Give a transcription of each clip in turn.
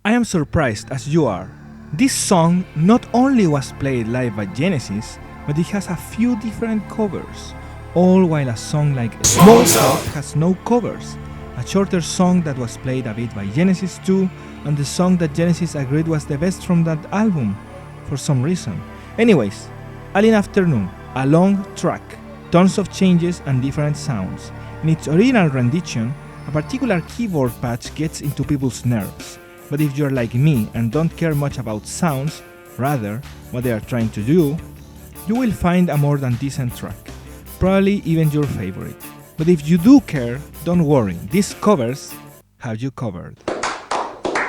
I am surprised as you are. This song not only was played live by Genesis, but it has a few different covers, all while a song like Small Talk has no covers, a shorter song that was played a bit by Genesis too, and the song that Genesis agreed was the best from that album, for some reason. Anyways, Alien Afternoon, a long track, tons of changes and different sounds. In its original rendition, a particular keyboard patch gets into people's nerves. But if you're like me and don't care much about sounds, rather what they are trying to do, you will find a more than decent track, probably even your favorite. But if you do care, don't worry, these covers have you covered.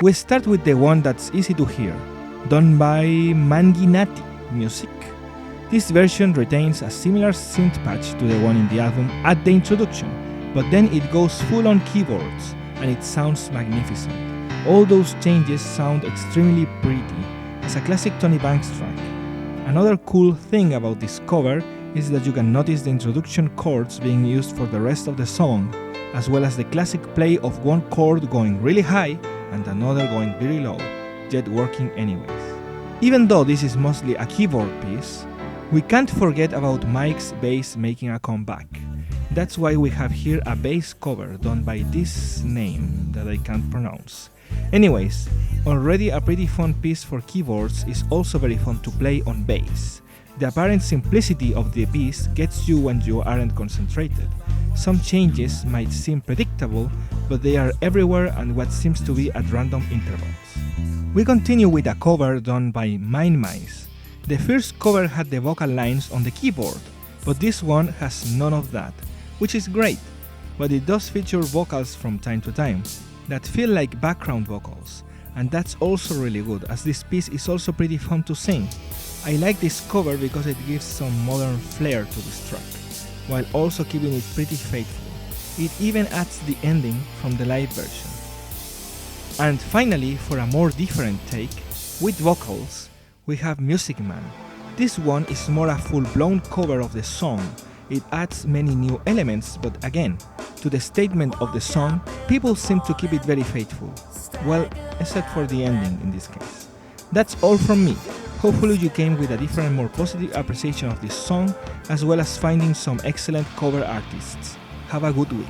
We start with the one that's easy to hear, done by Manginati Music. This version retains a similar synth patch to the one in the album at the introduction, but then it goes full on keyboards and it sounds magnificent. All those changes sound extremely pretty, as a classic Tony Banks track. Another cool thing about this cover is that you can notice the introduction chords being used for the rest of the song, as well as the classic play of one chord going really high and another going very low, yet working anyways. Even though this is mostly a keyboard piece, we can't forget about Mike's bass making a comeback. That's why we have here a bass cover done by this name that I can't pronounce. Anyways, already a pretty fun piece for keyboards is also very fun to play on bass. The apparent simplicity of the piece gets you when you aren't concentrated. Some changes might seem predictable, but they are everywhere and what seems to be at random intervals. We continue with a cover done by Mind Mice. The first cover had the vocal lines on the keyboard, but this one has none of that, which is great, but it does feature vocals from time to time that feel like background vocals, and that's also really good, as this piece is also pretty fun to sing. I like this cover because it gives some modern flair to this track, while also keeping it pretty faithful. It even adds the ending from the live version. And finally, for a more different take, with vocals, we have Music Man. This one is more a full-blown cover of the song. It adds many new elements, but again, to the statement of the song, people seem to keep it very faithful. Well, except for the ending in this case. That's all from me. Hopefully you came with a different, more positive appreciation of this song, as well as finding some excellent cover artists. Have a good week.